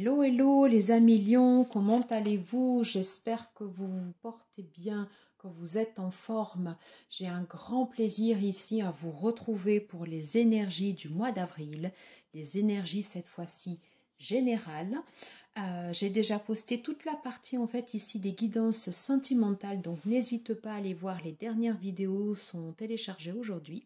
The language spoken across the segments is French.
Hello, hello les amis lions, comment allez-vous? J'espère que vous vous portez bien, que vous êtes en forme. J'ai un grand plaisir ici à vous retrouver pour les énergies du mois d'avril, les énergies cette fois-ci générales. J'ai déjà posté toute la partie en fait ici des guidances sentimentales, donc n'hésite pas à aller voir, les dernières vidéos sont téléchargées aujourd'hui.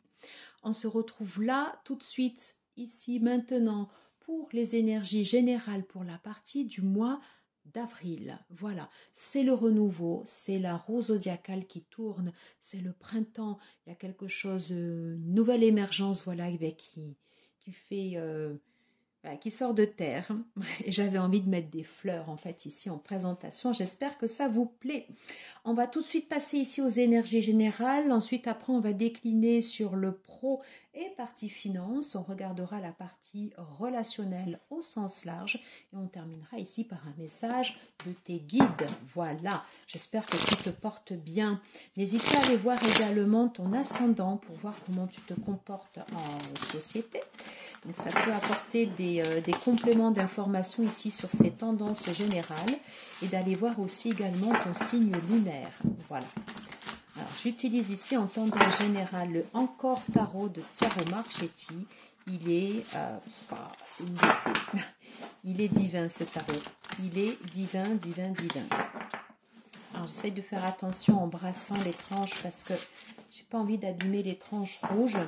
On se retrouve là tout de suite, ici, maintenant, pour les énergies générales pour la partie du mois d'avril. Voilà, c'est le renouveau, c'est la roue zodiacale qui tourne, c'est le printemps, il y a quelque chose, une nouvelle émergence, voilà, qui fait... qui sort de terre. Et j'avais envie de mettre des fleurs en fait ici en présentation. J'espère que ça vous plaît. On va tout de suite passer ici aux énergies générales. Ensuite, après, on va décliner sur le pro et partie finance. On regardera la partie relationnelle au sens large. Et on terminera ici par un message de tes guides. Voilà. J'espère que tu te portes bien. N'hésite pas à aller voir également ton ascendant pour voir comment tu te comportes en société. Donc, ça peut apporter des compléments d'informations ici sur ces tendances générales et d'aller voir aussi également ton signe lunaire. Voilà. Alors, j'utilise ici en tendance générale le Encore Tarot de Tiaro Marchetti. Il est, c'est une beauté. Il est divin ce tarot. Il est divin, divin, divin. Alors, j'essaye de faire attention en brassant les tranches parce que j'ai pas envie d'abîmer les tranches rouges.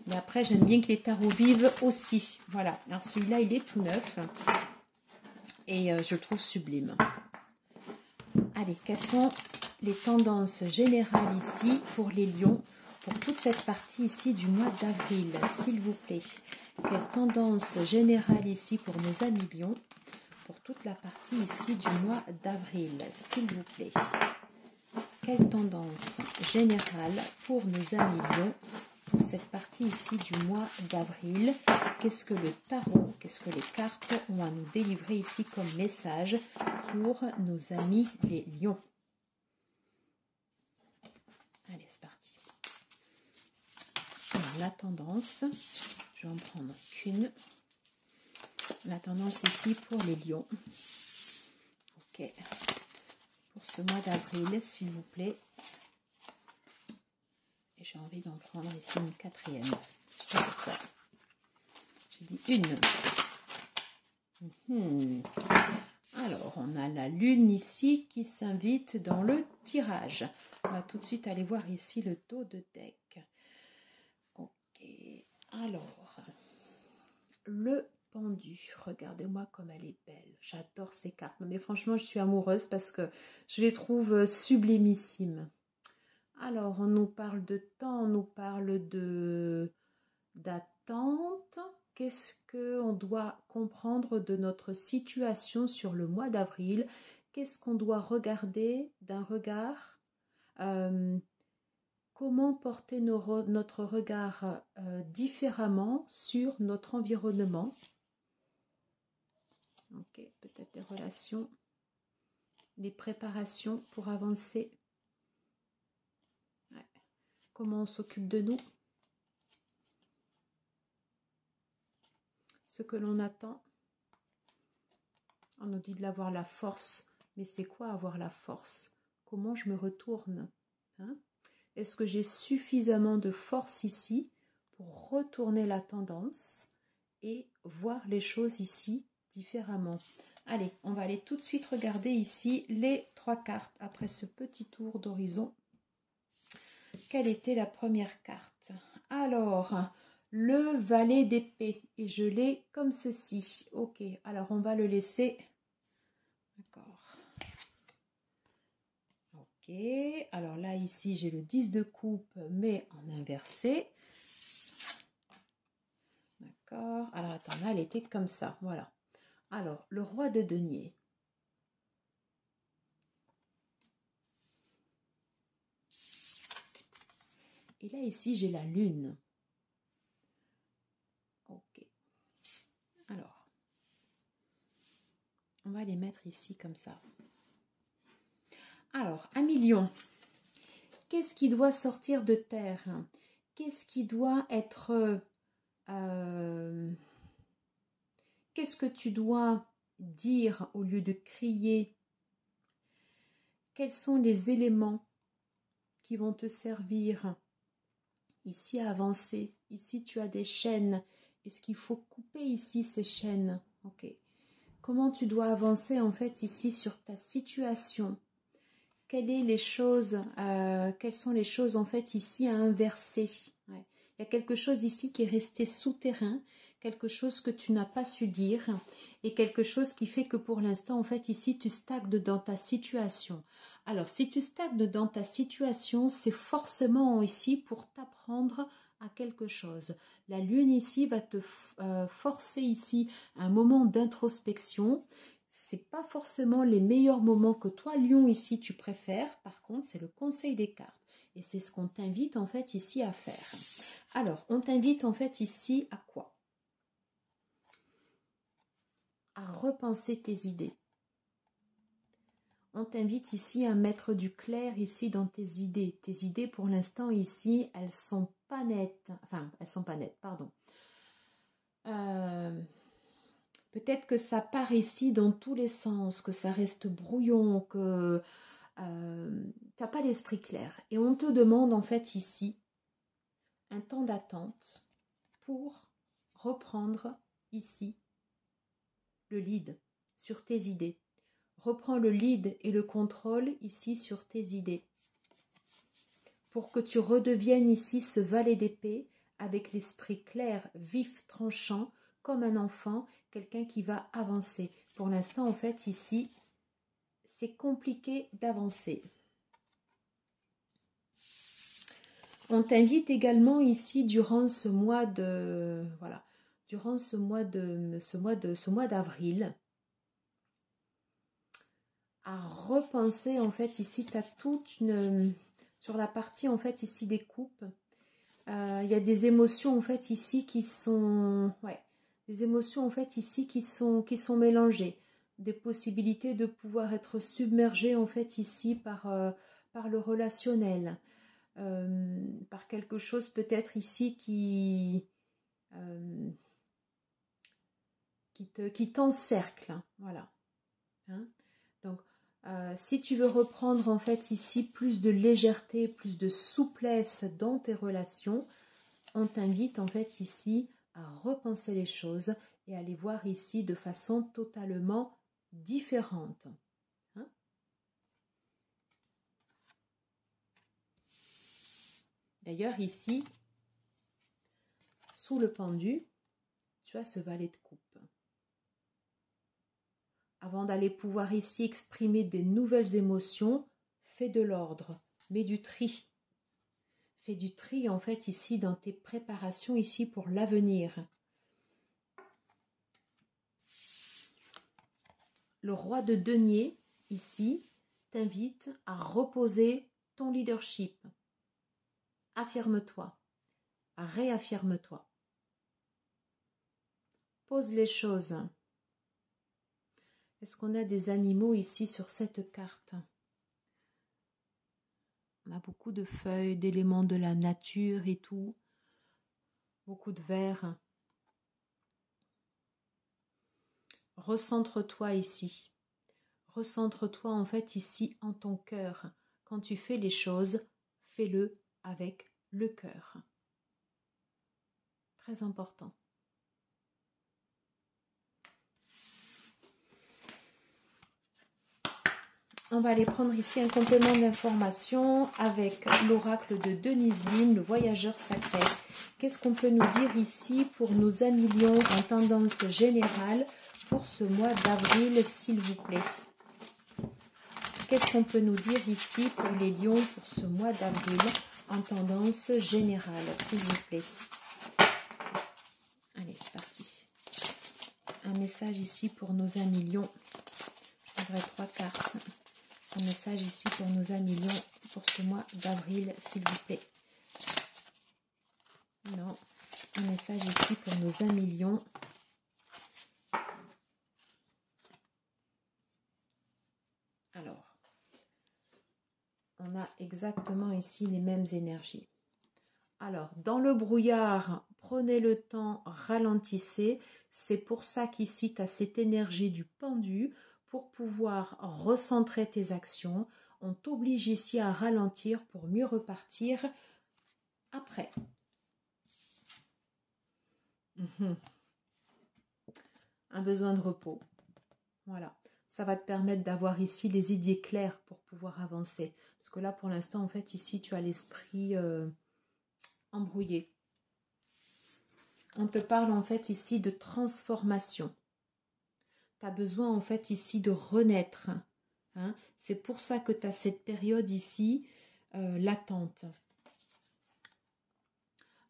Mais après, j'aime bien que les tarots vivent aussi. Voilà. Alors, celui-là, il est tout neuf. Et je le trouve sublime. Allez, quelles sont les tendances générales ici pour les lions, pour toute cette partie ici du mois d'avril, s'il vous plaît. Quelle tendance générale ici pour nos amis lions, pour toute la partie ici du mois d'avril, s'il vous plaît. Quelle tendance générale pour nos amis lions, pour cette partie ici du mois d'avril. Qu'est-ce que le tarot, qu'est-ce que les cartes ont à nous délivrer ici comme message pour nos amis les lions? Allez, c'est parti. Alors, la tendance, je vais en prendre qu'une. La tendance ici pour les lions. Ok. Pour ce mois d'avril, s'il vous plaît. Et j'ai envie d'en prendre ici une quatrième. Je sais pas pourquoi. J'ai dit une. Alors, on a la lune ici qui s'invite dans le tirage. On va tout de suite aller voir ici le dos de deck. Ok. Alors, le pendu. Regardez-moi comme elle est belle. J'adore ces cartes. Mais franchement, je suis amoureuse parce que je les trouve sublimissimes. Alors, on nous parle de temps, on nous parle d'attente. Qu'est-ce qu'on doit comprendre de notre situation sur le mois d'avril? Qu'est-ce qu'on doit regarder d'un regard? Comment porter notre regard différemment sur notre environnement? Ok, peut-être les relations, les préparations pour avancer. Ouais. Comment on s'occupe de nous? Ce que l'on attend. On nous dit de l'avoir la force, mais c'est quoi avoir la force? Comment je me retourne? Hein? Est-ce que j'ai suffisamment de force ici pour retourner la tendance et voir les choses ici différemment? Allez, on va aller tout de suite regarder ici les trois cartes après ce petit tour d'horizon. Quelle était la première carte? Alors, le valet d'épée, et je l'ai comme ceci. Ok, alors on va le laisser. D'accord. Ok, alors là ici j'ai le 10 de coupe mais en inversé. D'accord, alors attends, là elle était comme ça, voilà. Alors, le roi de denier. Et là ici j'ai la lune. Ok. Alors, on va les mettre ici comme ça. Alors, un million. Qu'est-ce qui doit sortir de terre? Qu'est-ce qui doit être... qu'est-ce que tu dois dire, au lieu de crier, quels sont les éléments qui vont te servir ici à avancer. Ici, tu as des chaînes. Est-ce qu'il faut couper ici ces chaînes? Ok. Comment tu dois avancer en fait ici sur ta situation? Quelles sont les choses en fait ici à inverser? Ouais. Il y a quelque chose ici qui est resté souterrain, quelque chose que tu n'as pas su dire et quelque chose qui fait que pour l'instant en fait ici tu stagnes dans ta situation. Alors si tu stagnes dans ta situation, c'est forcément ici pour t'apprendre à quelque chose. La lune ici va te forcer ici un moment d'introspection. C'est pas forcément les meilleurs moments que toi, Lion, ici, tu préfères. Par contre, c'est le conseil des cartes. Et c'est ce qu'on t'invite, en fait, ici à faire. Alors, on t'invite, en fait, ici à quoi? À repenser tes idées. On t'invite ici à mettre du clair, ici, dans tes idées. Tes idées, pour l'instant, ici, elles sont pas nettes. Enfin, elles sont pas nettes, pardon. Peut-être que ça part ici dans tous les sens, que ça reste brouillon, que tu n'as pas l'esprit clair. Et on te demande en fait ici un temps d'attente pour reprendre ici le lead sur tes idées. Reprends le lead et le contrôle ici sur tes idées. Pour que tu redeviennes ici ce valet d'épée avec l'esprit clair, vif, tranchant, comme un enfant, quelqu'un qui va avancer. Pour l'instant, en fait, ici, c'est compliqué d'avancer. On t'invite également ici durant ce mois de durant ce mois d'avril à repenser en fait ici tu as toute une sur la partie en fait ici des coupes. Il y a des émotions en fait ici qui sont des émotions en fait ici qui sont mélangées, des possibilités de pouvoir être submergé en fait ici par le relationnel. Par quelque chose peut-être ici qui t'encercle, voilà. Hein? Donc, si tu veux reprendre en fait ici plus de légèreté, plus de souplesse dans tes relations, on t'invite en fait ici à repenser les choses et à les voir ici de façon totalement différente. Hein? D'ailleurs ici, sous le pendu, tu as ce valet de coupe. Avant d'aller pouvoir ici exprimer des nouvelles émotions, fais de l'ordre, mets du tri. Fais du tri en fait ici dans tes préparations ici pour l'avenir. Le roi de denier ici t'invite à reposer ton leadership. Affirme-toi, réaffirme-toi. Pose les choses. Est-ce qu'on a des animaux ici sur cette carte? On a beaucoup de feuilles, d'éléments de la nature et tout. Beaucoup de verre. Recentre-toi ici. Recentre-toi en fait ici en ton cœur. Quand tu fais les choses, fais-le avec le cœur. Très important. On va aller prendre ici un complément d'information avec l'oracle de Denise Lynn, le voyageur sacré. Qu'est-ce qu'on peut nous dire ici pour nos amis lions en tendance générale pour ce mois d'avril, s'il vous plaît? Qu'est-ce qu'on peut nous dire ici pour les lions pour ce mois d'avril en tendance générale, s'il vous plaît? Allez, c'est parti. Un message ici pour nos amis lions. Je voudrais 3 cartes. Un message ici pour nos amis lions pour ce mois d'avril, s'il vous plaît. Non. Un message ici pour nos amis lions. Alors, on a exactement ici les mêmes énergies. Alors, dans le brouillard, Prenez le temps, ralentissez. C'est pour ça qu'ici, tu as cette énergie du pendu pour pouvoir recentrer tes actions. On t'oblige ici à ralentir pour mieux repartir après. Un besoin de repos. Voilà. Ça va te permettre d'avoir ici les idées claires pour pouvoir avancer. Parce que là, pour l'instant, en fait, ici, tu as l'esprit embrouillé. On te parle, en fait, ici de transformation. Tu as besoin, en fait, ici de renaître. Hein? C'est pour ça que tu as cette période ici, latente.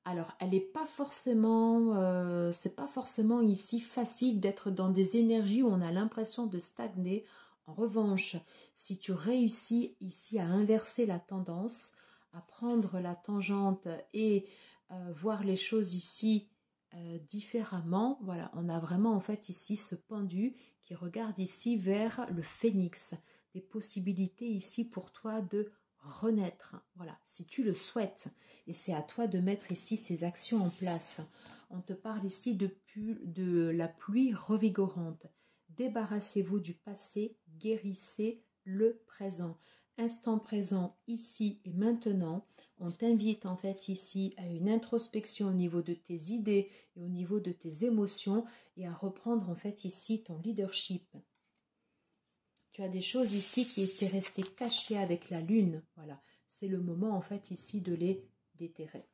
Alors, elle n'est pas forcément, c'est pas forcément ici facile d'être dans des énergies où on a l'impression de stagner. En revanche, si tu réussis ici à inverser la tendance, à prendre la tangente et voir les choses ici différemment, voilà, on a vraiment en fait ici ce pendu qui regarde ici vers le phénix, des possibilités ici pour toi de renaître, voilà, si tu le souhaites. Et c'est à toi de mettre ici ces actions en place. On te parle ici de la pluie revigorante. Débarrassez-vous du passé, guérissez le présent. Instant présent, ici et maintenant. On t'invite en fait ici à une introspection au niveau de tes idées et au niveau de tes émotions et à reprendre en fait ici ton leadership. Tu as des choses ici qui étaient restées cachées avec la lune. Voilà, c'est le moment en fait ici de les déterrer.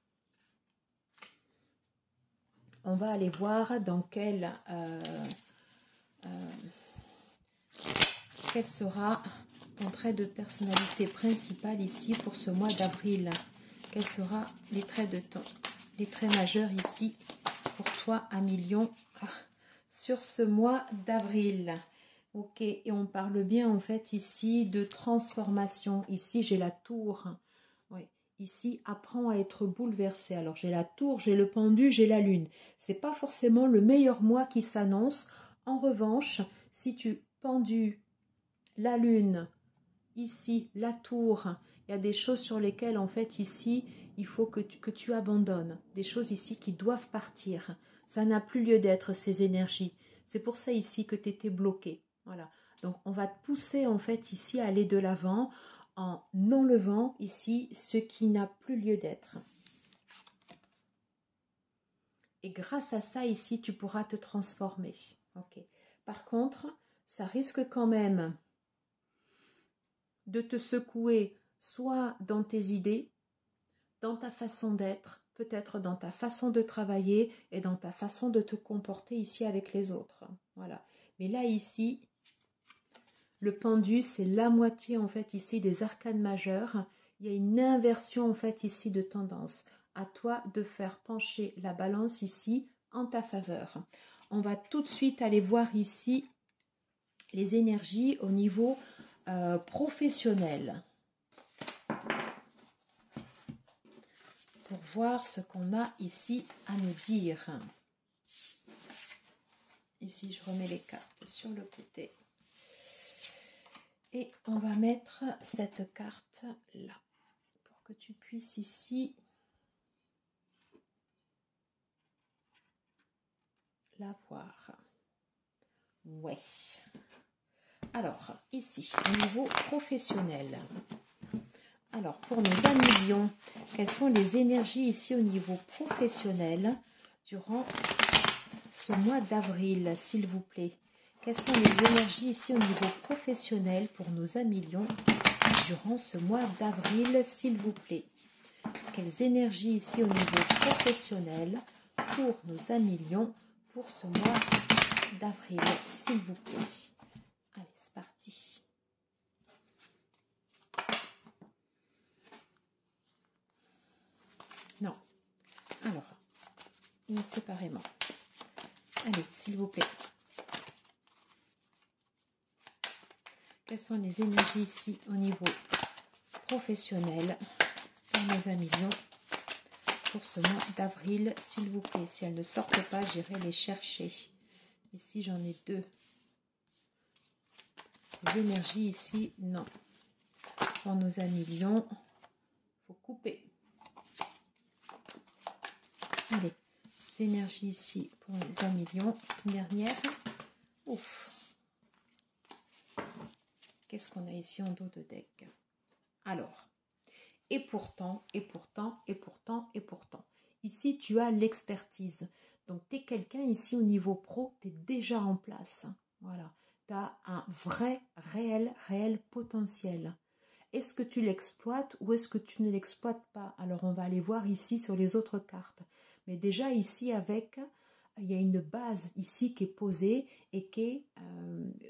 On va aller voir dans quel sera ton trait de personnalité principal ici pour ce mois d'avril. Quels seront les traits les traits majeurs ici pour toi à million sur ce mois d'avril. Ok, et on parle bien en fait ici de transformation. Ici, j'ai la tour. Oui, ici, apprends à être bouleversé. Alors, j'ai la tour, j'ai le pendu, j'ai la lune. C'est pas forcément le meilleur mois qui s'annonce. En revanche, si tu pendu, la lune, ici, la tour, il y a des choses sur lesquelles, en fait, ici, il faut que tu abandonnes. Des choses ici qui doivent partir. Ça n'a plus lieu d'être, ces énergies. C'est pour ça ici que tu étais bloqué. Voilà, donc on va te pousser en fait ici à aller de l'avant en enlevant ici ce qui n'a plus lieu d'être. Et grâce à ça ici, tu pourras te transformer. Ok. Par contre, ça risque quand même de te secouer soit dans tes idées, dans ta façon d'être, peut-être dans ta façon de travailler et dans ta façon de te comporter ici avec les autres. Voilà. Mais là ici, le pendu, c'est la moitié en fait ici des arcanes majeures. Il y a une inversion en fait ici de tendance. À toi de faire pencher la balance ici en ta faveur. On va tout de suite aller voir ici les énergies au niveau professionnel. Pour voir ce qu'on a ici à nous dire. Ici, je remets les cartes sur le côté. Et on va mettre cette carte là pour que tu puisses ici la voir. Ouais. Alors, ici, au niveau professionnel. Alors, pour nos amis Lions, quelles sont les énergies ici au niveau professionnel durant ce mois d'avril, s'il vous plaît? Quelles sont les énergies ici au niveau professionnel pour nos amis Lions durant ce mois d'avril, s'il vous plaît? Quelles énergies ici au niveau professionnel pour nos amis Lions pour ce mois d'avril, s'il vous plaît? Allez, c'est parti. Non. Alors, séparément. Allez, s'il vous plaît. Quelles sont les énergies ici au niveau professionnel pour nos amis Lions pour ce mois d'avril, s'il vous plaît? Si elles ne sortent pas, j'irai les chercher. Ici, j'en ai deux. Les énergies ici, non. Pour nos amis Lions, il faut couper. Allez, énergies ici pour les amis Lions. Une dernière. Ouf. Qu'est-ce qu'on a ici en dos de deck? Alors, et pourtant, et pourtant, et pourtant, et pourtant. Ici, tu as l'expertise. Donc, tu es quelqu'un ici au niveau pro, tu es déjà en place. Voilà. Tu as un vrai, réel potentiel. Est-ce que tu l'exploites ou est-ce que tu ne l'exploites pas? Alors, on va aller voir ici sur les autres cartes. Mais déjà ici, il y a une base ici qui est posée et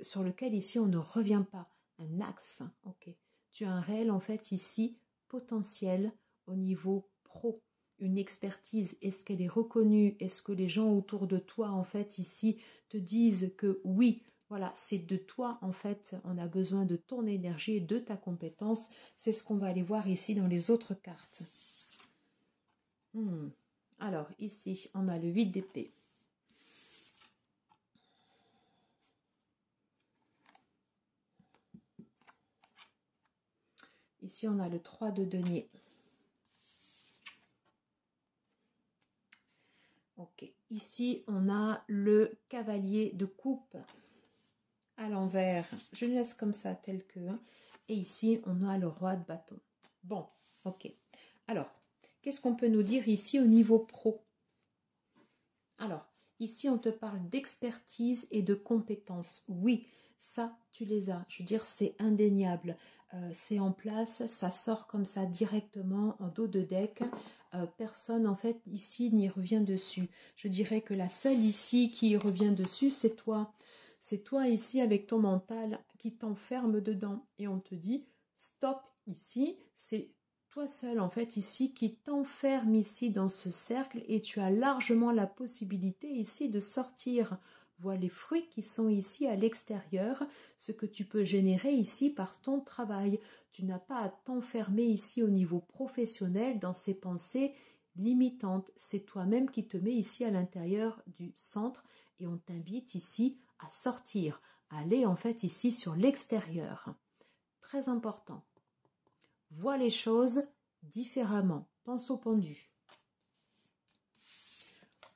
sur lequel ici, on ne revient pas. Un axe, ok. Tu as un réel, en fait, ici, potentiel au niveau pro. Une expertise, est-ce qu'elle est reconnue? Est-ce que les gens autour de toi, en fait, ici, te disent que oui, voilà, c'est de toi, en fait, on a besoin de ton énergie et de ta compétence. C'est ce qu'on va aller voir ici dans les autres cartes. Alors, ici, on a le 8 d'épée. Ici, on a le 3 de denier. Ok, ici, on a le cavalier de coupe à l'envers. Je le laisse comme ça, tel que. Et ici, on a le roi de bâton. Bon, ok. Alors, qu'est-ce qu'on peut nous dire ici au niveau pro? Alors, ici, on te parle d'expertise et de compétences. Oui, ça, tu les as. Je veux dire, c'est indéniable. C'est en place, ça sort comme ça directement en dos de deck. Personne, en fait, ici, n'y revient dessus. Je dirais que la seule ici qui revient dessus, c'est toi. C'est toi ici avec ton mental qui t'enferme dedans. Et on te dit, stop ici, c'est toi seul en fait ici qui t'enferme ici dans ce cercle et tu as largement la possibilité ici de sortir. Vois les fruits qui sont ici à l'extérieur, ce que tu peux générer ici par ton travail. Tu n'as pas à t'enfermer ici au niveau professionnel dans ces pensées limitantes. C'est toi-même qui te mets ici à l'intérieur du centre et on t'invite ici à sortir, à aller en fait ici sur l'extérieur. Très important. Vois les choses différemment. Pense au pendu.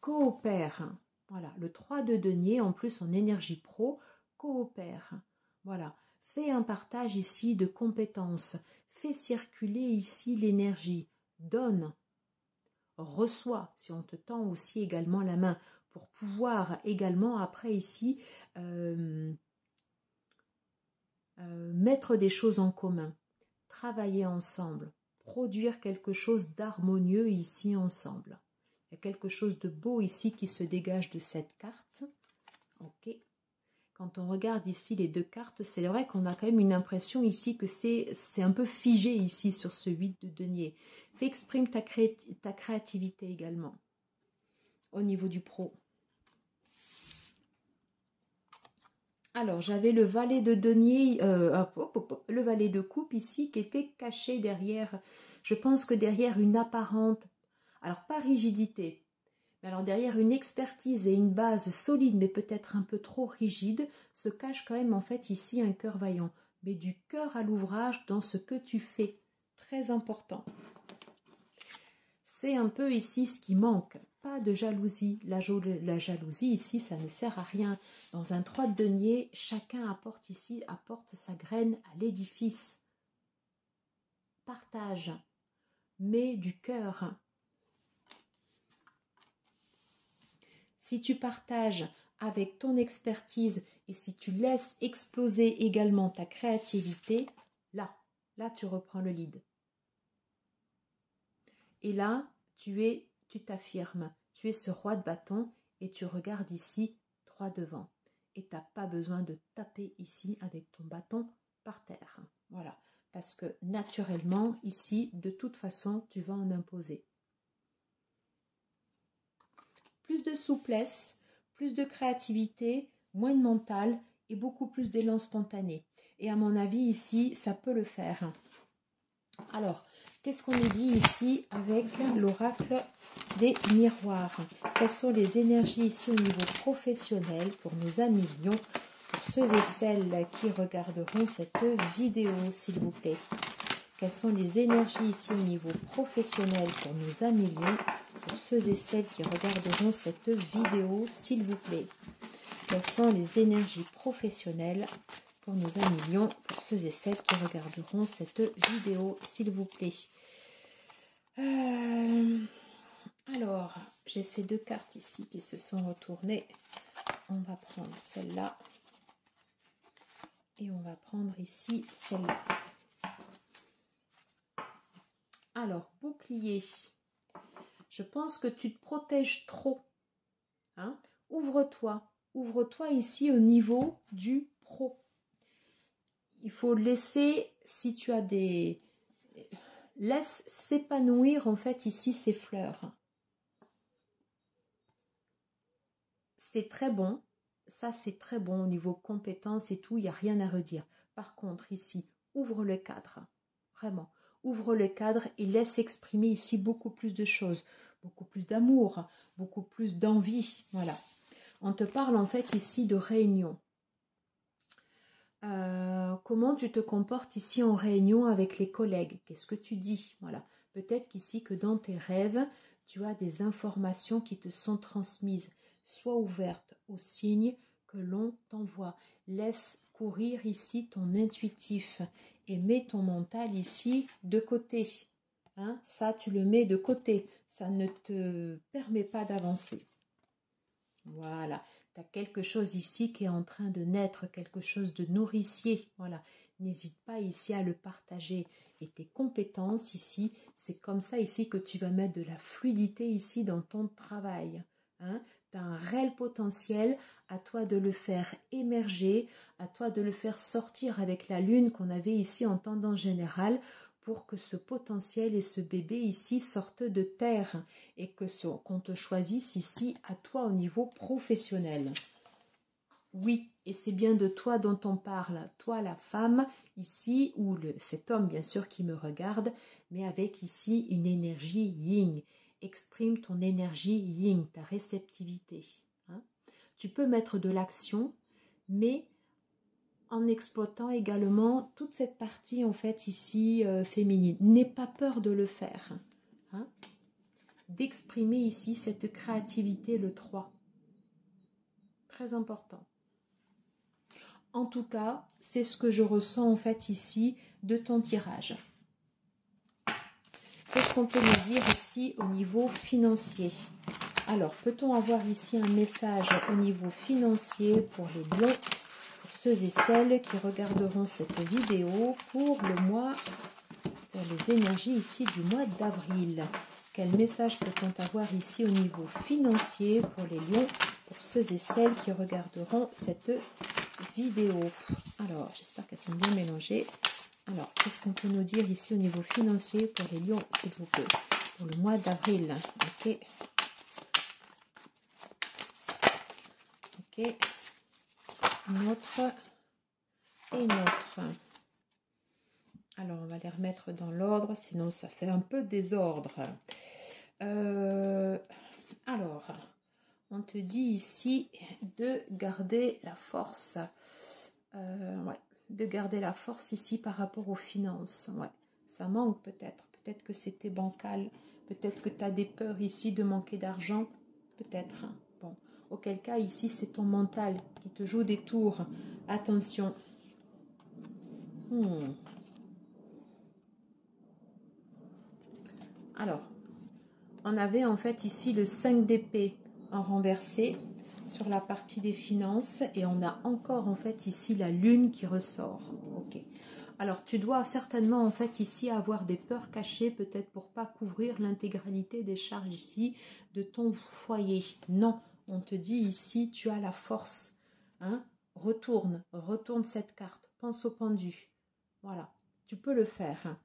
Coopère. Voilà, le 3 de denier, en plus en énergie pro, coopère. Voilà, fais un partage ici de compétences. Fais circuler ici l'énergie. Donne. Reçois, si on te tend aussi également la main, pour pouvoir également après ici mettre des choses en commun. Travailler ensemble, produire quelque chose d'harmonieux ici ensemble. Il y a quelque chose de beau ici qui se dégage de cette carte. Ok. Quand on regarde ici les deux cartes, c'est vrai qu'on a quand même une impression ici que c'est un peu figé ici sur ce 8 de denier. Exprime ta créativité également au niveau du pro. Alors, j'avais le valet de denier, le valet de coupe ici qui était caché derrière, je pense que derrière une apparente, alors pas rigidité, mais alors derrière une expertise et une base solide, mais peut-être un peu trop rigide, se cache quand même en fait ici un cœur vaillant. Mais du cœur à l'ouvrage dans ce que tu fais, très important. C'est un peu ici ce qui manque. Pas de jalousie. La jalousie ici, ça ne sert à rien. Dans un 3 de denier, chacun apporte sa graine à l'édifice. Partage. Mets du cœur. Si tu partages avec ton expertise et si tu laisses exploser également ta créativité, là tu reprends le lead. Et là, tu t'affirmes, tu es ce roi de bâton et tu regardes ici droit devant. Et tu n'as pas besoin de taper ici avec ton bâton par terre. Voilà, parce que naturellement, ici, de toute façon, tu vas en imposer. Plus de souplesse, plus de créativité, moins de mental et beaucoup plus d'élan spontané. Et à mon avis, ici, ça peut le faire. Alors, qu'est-ce qu'on nous dit ici avec l'oracle des miroirs? Quelles sont les énergies ici au niveau professionnel pour nos amis lions, pour ceux et celles qui regarderont cette vidéo, s'il vous plaît? Quelles sont les énergies ici au niveau professionnel pour nos amis lions pour ceux et celles qui regarderont cette vidéo, s'il vous plaît. Quelles sont les énergies professionnelles pour nos amis lions, pour ceux et celles qui regarderont cette vidéo, s'il vous plaît. Alors, j'ai ces deux cartes ici qui se sont retournées. On va prendre celle-là. Et on va prendre ici celle-là. Alors, bouclier. Je pense que tu te protèges trop. Hein? Ouvre-toi. Ouvre-toi ici au niveau du pro. Il faut laisser, si tu as des... Laisse s'épanouir en fait ici ces fleurs. C'est très bon. Ça, c'est très bon au niveau compétences et tout. Il n'y a rien à redire. Par contre, ici, ouvre le cadre. Vraiment. Ouvre le cadre et laisse exprimer ici beaucoup plus de choses. Beaucoup plus d'amour. Beaucoup plus d'envie. Voilà. On te parle en fait ici de réunion. Comment tu te comportes ici en réunion avec les collègues? Qu'est-ce que tu dis? Voilà. Peut-être qu'ici que dans tes rêves, tu as des informations qui te sont transmises. Sois ouverte aux signes que l'on t'envoie. Laisse courir ici ton intuitif et mets ton mental ici de côté. Hein? Ça, tu le mets de côté. Ça ne te permet pas d'avancer. Voilà. Tu as quelque chose ici qui est en train de naître, quelque chose de nourricier. Voilà. N'hésite pas ici à le partager. Et tes compétences ici, c'est comme ça ici que tu vas mettre de la fluidité ici dans ton travail. Hein? Tu as un réel potentiel, à toi de le faire émerger, à toi de le faire sortir avec la lune qu'on avait ici en tendance générale pour que ce potentiel et ce bébé ici sortent de terre et que qu'on te choisisse ici à toi au niveau professionnel. Oui, et c'est bien de toi dont on parle, toi la femme ici, ou cet homme bien sûr qui me regarde, mais avec ici une énergie yin. Exprime ton énergie yin, ta réceptivité. Hein? Tu peux mettre de l'action, mais en exploitant également toute cette partie en fait ici féminine. N'aie pas peur de le faire. Hein? D'exprimer ici cette créativité, le 3. Très important. En tout cas, c'est ce que je ressens en fait ici de ton tirage. Qu'est-ce qu'on peut nous dire ici au niveau financier? Alors, peut-on avoir ici un message au niveau financier pour les lions, pour ceux et celles qui regarderont cette vidéo pour le mois, pour les énergies ici du mois d'avril? Quel message peut-on avoir ici au niveau financier pour les lions, pour ceux et celles qui regarderont cette vidéo? Alors, j'espère qu'elles sont bien mélangées. Alors, qu'est-ce qu'on peut nous dire ici au niveau financier pour les lions, s'il vous plaît, pour le mois d'avril? Ok. Ok. Une autre et une autre. Alors, on va les remettre dans l'ordre, sinon ça fait un peu désordre. Alors, on te dit ici de garder la force. Ouais, de garder la force ici par rapport aux finances. Ouais, ça manque peut-être. Peut-être que c'était bancal. Peut-être que tu as des peurs ici de manquer d'argent. Peut-être. Bon, auquel cas ici c'est ton mental qui te joue des tours. Attention. Alors, on avait en fait ici le 5 d'épée en renversé sur la partie des finances et on a encore en fait ici la lune qui ressort. Ok. Alors tu dois certainement en fait ici avoir des peurs cachées peut-être pour pas couvrir l'intégralité des charges ici de ton foyer. Non, on te dit ici tu as la force. Hein? Retourne cette carte. Pense au pendu. Voilà, tu peux le faire. Hein?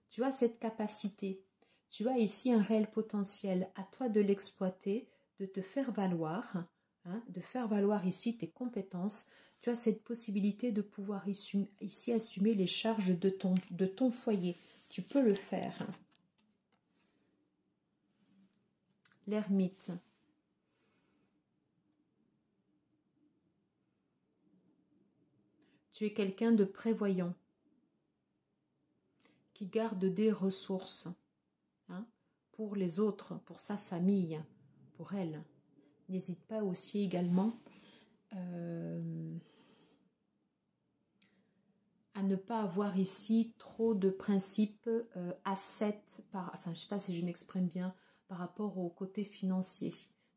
Tu as cette capacité, tu as ici un réel potentiel, à toi de l'exploiter, de te faire valoir, hein, de faire valoir ici tes compétences. Tu as cette possibilité de pouvoir ici assumer les charges de ton foyer. Tu peux le faire. L'ermite. Tu es quelqu'un de prévoyant. qui garde des ressources, hein, pour les autres, pour sa famille, pour elle. N'hésite pas aussi également à ne pas avoir ici trop de principes ascètes, enfin je ne sais pas si je m'exprime bien, par rapport au côté financier.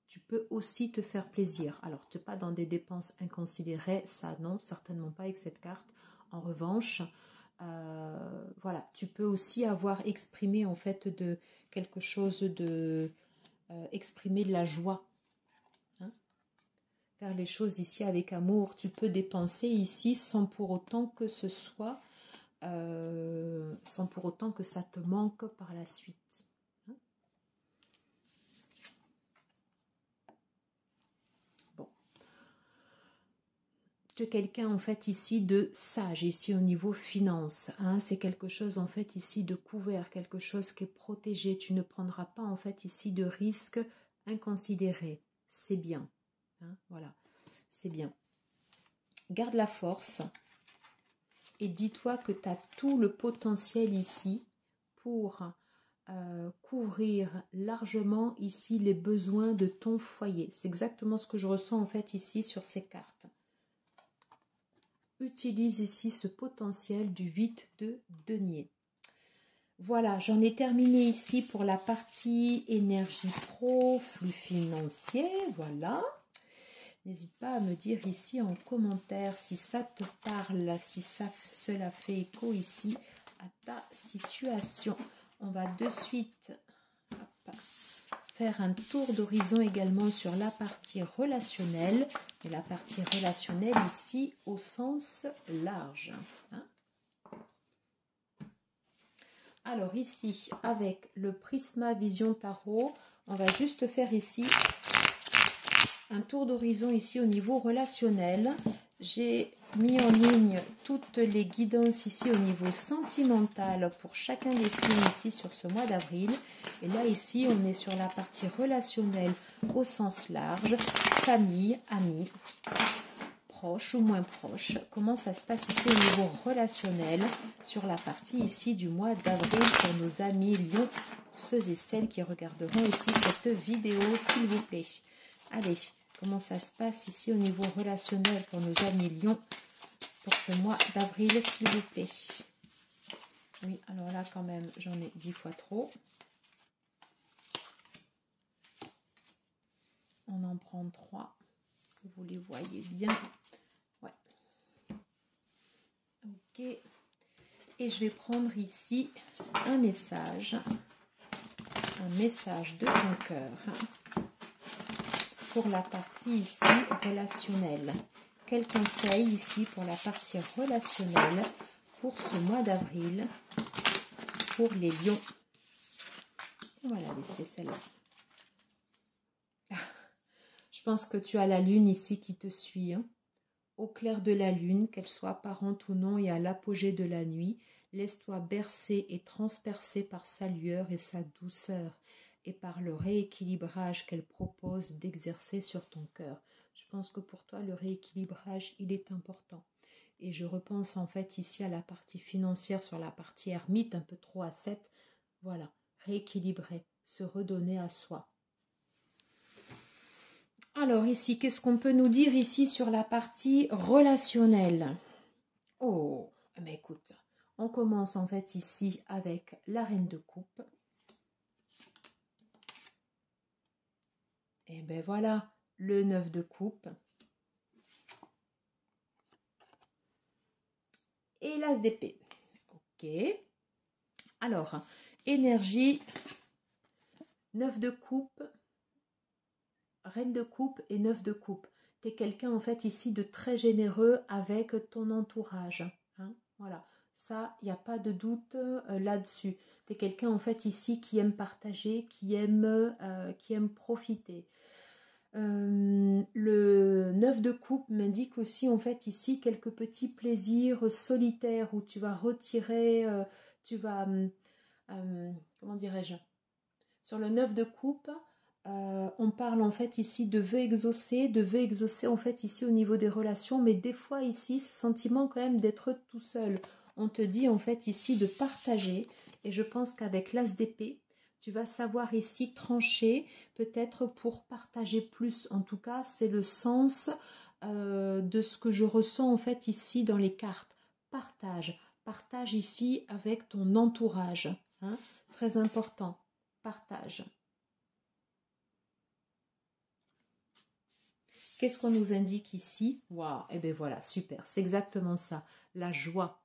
Tu peux aussi te faire plaisir. Alors, tu n'es pas dans des dépenses inconsidérées, ça non, certainement pas avec cette carte. En revanche, voilà, tu peux aussi avoir exprimé en fait de quelque chose de... exprimer de la joie. Hein, faire les choses ici avec amour. Tu peux dépenser ici sans pour autant que ce soit... sans pour autant que ça te manque par la suite. Hein. Bon. Tu es quelqu'un en fait ici de sage, ici au niveau finance. Hein. C'est quelque chose en fait ici de couvert, quelque chose qui est protégé. Tu ne prendras pas en fait ici de risques inconsidérés. C'est bien. Hein. Voilà, c'est bien. Garde la force. Et dis-toi que tu as tout le potentiel ici pour couvrir largement ici les besoins de ton foyer. C'est exactement ce que je ressens en fait ici sur ces cartes. Utilise ici ce potentiel du 8 de denier. Voilà, j'en ai terminé ici pour la partie énergie pro, flux financier, voilà. N'hésite pas à me dire ici en commentaire si ça te parle, si cela fait écho ici à ta situation. On va de suite faire un tour d'horizon également sur la partie relationnelle. Et la partie relationnelle ici au sens large. Hein. Alors ici, avec le Prisma Vision Tarot, on va juste faire ici un tour d'horizon ici au niveau relationnel. J'ai mis en ligne toutes les guidances ici au niveau sentimental pour chacun des signes ici sur ce mois d'avril. Et là ici, on est sur la partie relationnelle au sens large, famille, amis, proches ou moins proches. Comment ça se passe ici au niveau relationnel sur la partie ici du mois d'avril pour nos amis lions, pour ceux et celles qui regarderont ici cette vidéo, s'il vous plaît. Allez, comment ça se passe ici au niveau relationnel pour nos amis lions pour ce mois d'avril, s'il vous plaît. Oui, alors là quand même, j'en ai 10 fois trop. On en prend 3. Vous les voyez bien. Ouais. Ok. Et je vais prendre ici un message de ton cœur pour la partie ici relationnelle. Quel conseil ici pour la partie relationnelle pour ce mois d'avril pour les lions? On va la laisser celle-là. Je pense que tu as la lune ici qui te suit. Hein. Au clair de la lune, qu'elle soit apparente ou non et à l'apogée de la nuit, laisse-toi bercer et transpercer par sa lueur et sa douceur et par le rééquilibrage qu'elle propose d'exercer sur ton cœur. Je pense que pour toi, le rééquilibrage, il est important. Et je repense en fait ici à la partie financière, sur la partie ermite, un peu trop à 7. Voilà, rééquilibrer, se redonner à soi. Alors ici, qu'est-ce qu'on peut nous dire ici sur la partie relationnelle? Oh, mais écoute, on commence en fait ici avec la reine de coupe. Et ben voilà, le 9 de coupe. Et l'as d'épée. Ok. Alors, énergie, 9 de coupe, reine de coupe et 9 de coupe. Tu es quelqu'un en fait ici de très généreux avec ton entourage. Hein, voilà, ça, il n'y a pas de doute là-dessus. Tu es quelqu'un en fait ici qui aime partager, qui aime profiter. Le 9 de coupe m'indique aussi en fait ici quelques petits plaisirs solitaires où tu vas retirer, comment dirais-je, sur le 9 de coupe, on parle en fait ici de vœux exaucés en fait ici au niveau des relations, mais des fois ici ce sentiment quand même d'être tout seul. On te dit en fait ici de partager. Et je pense qu'avec l'as d'épée, tu vas savoir ici trancher, peut-être pour partager plus. En tout cas, c'est le sens de ce que je ressens en fait ici dans les cartes. Partage. Partage ici avec ton entourage. Hein, très important. Partage. Qu'est-ce qu'on nous indique ici? Waouh, et bien voilà, super, c'est exactement ça. La joie.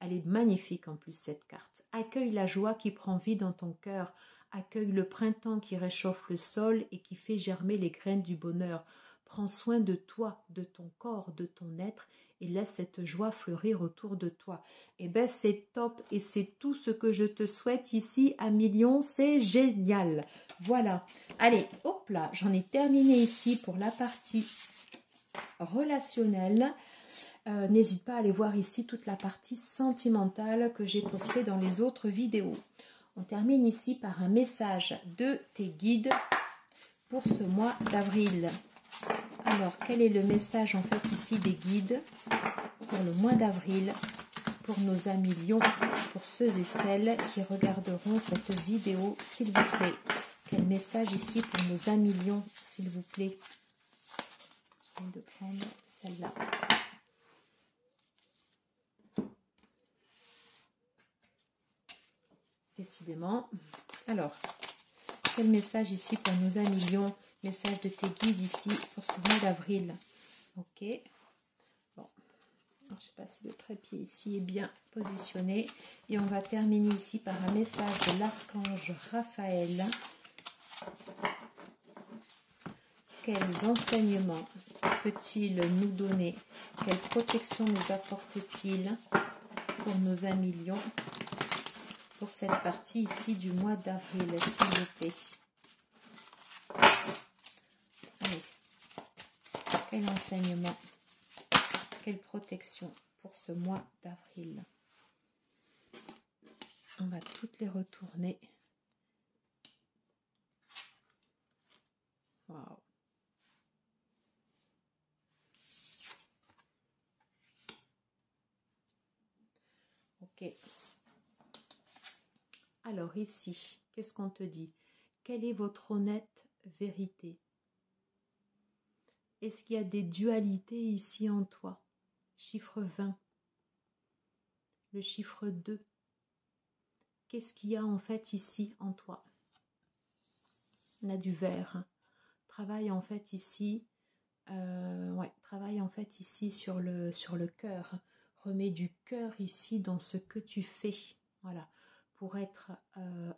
Elle est magnifique en plus cette carte. Accueille la joie qui prend vie dans ton cœur. Accueille le printemps qui réchauffe le sol et qui fait germer les graines du bonheur. Prends soin de toi, de ton corps, de ton être et laisse cette joie fleurir autour de toi. Et bien c'est top et c'est tout ce que je te souhaite ici à Million. C'est génial. Voilà. Allez, hop là, j'en ai terminé ici pour la partie relationnelle. N'hésite pas à aller voir ici toute la partie sentimentale que j'ai postée dans les autres vidéos. On termine ici par un message de tes guides pour ce mois d'avril. Alors, quel est le message en fait ici des guides pour le mois d'avril, pour nos amis lions, pour ceux et celles qui regarderont cette vidéo, s'il vous plaît. Quel message ici pour nos amis lions, s'il vous plaît. Je viens de prendre celle-là. Décidément. Alors, quel message ici pour nos amis lions? Message de tes guides ici pour ce mois d'avril. Ok. Bon. Alors, je ne sais pas si le trépied ici est bien positionné. Et on va terminer ici par un message de l'archange Raphaël. Quels enseignements peut-il nous donner? Quelle protection nous apporte-t-il pour nos amis lions pour cette partie ici du mois d'avril, s'il vous plaît? Allez. Quel enseignement, quelle protection pour ce mois d'avril? On va toutes les retourner. Waouh. Ok. Alors ici, qu'est-ce qu'on te dit? Quelle est votre honnête vérité? Est-ce qu'il y a des dualités ici en toi? Chiffre 20. Le chiffre 2. Qu'est-ce qu'il y a en fait ici en toi? On a du vert. Travaille en fait ici. Travaille en fait ici sur le cœur. Remets du cœur ici dans ce que tu fais. Voilà. Pour être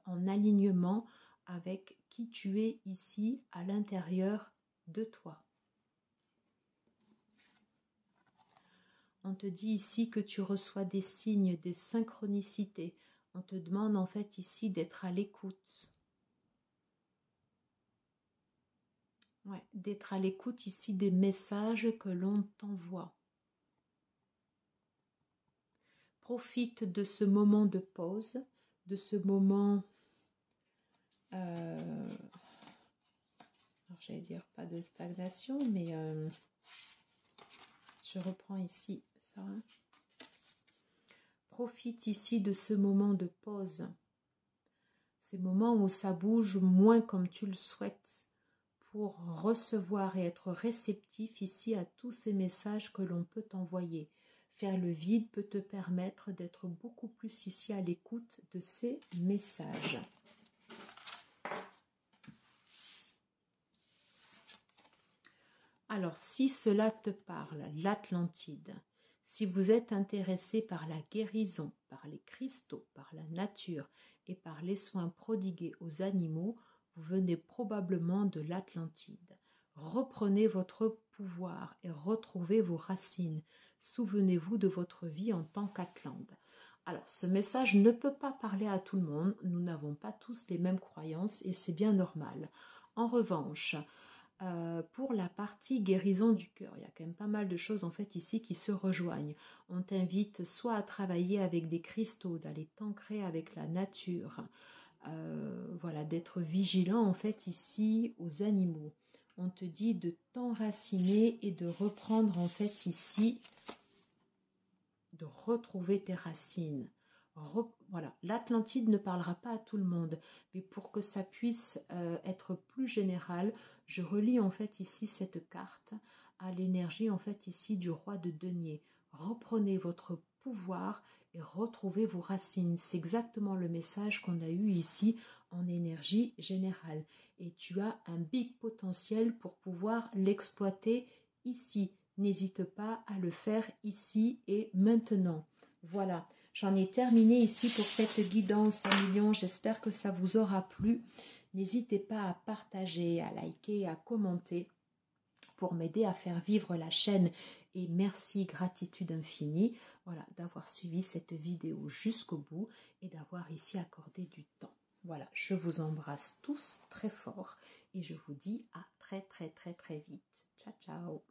en alignement avec qui tu es ici à l'intérieur de toi. On te dit ici que tu reçois des signes, des synchronicités. On te demande en fait ici d'être à l'écoute. Ouais, d'être à l'écoute ici des messages que l'on t'envoie. Profite de ce moment de pause, de ce moment, j'allais dire pas de stagnation, mais je reprends ici ça. Profite ici de ce moment de pause, ces moments où ça bouge moins comme tu le souhaites, pour recevoir et être réceptif ici à tous ces messages que l'on peut t'envoyer. Faire le vide peut te permettre d'être beaucoup plus ici à l'écoute de ces messages. Alors, si cela te parle, l'Atlantide, si vous êtes intéressé par la guérison, par les cristaux, par la nature et par les soins prodigués aux animaux, vous venez probablement de l'Atlantide. Reprenez votre pouvoir et retrouvez vos racines. Souvenez-vous de votre vie en tant qu'Atlante. Alors, ce message ne peut pas parler à tout le monde. Nous n'avons pas tous les mêmes croyances et c'est bien normal. En revanche, pour la partie guérison du cœur, il y a quand même pas mal de choses en fait ici qui se rejoignent. On t'invite soit à travailler avec des cristaux, d'aller t'ancrer avec la nature, voilà, d'être vigilant en fait ici aux animaux. On te dit de t'enraciner et de reprendre en fait ici de retrouver tes racines. Voilà, l'Atlantide ne parlera pas à tout le monde, mais pour que ça puisse être plus général, je relie en fait ici cette carte à l'énergie en fait ici du roi de denier. Reprenez votre pouvoir et retrouvez vos racines. C'est exactement le message qu'on a eu ici en énergie générale. Et tu as un big potentiel pour pouvoir l'exploiter ici. N'hésite pas à le faire ici et maintenant. Voilà, j'en ai terminé ici pour cette guidance à millions. J'espère que ça vous aura plu. N'hésitez pas à partager, à liker, à commenter pour m'aider à faire vivre la chaîne. Et merci, gratitude infinie, voilà, d'avoir suivi cette vidéo jusqu'au bout et d'avoir ici accordé du temps. Voilà, je vous embrasse tous très fort et je vous dis à très vite. Ciao, ciao.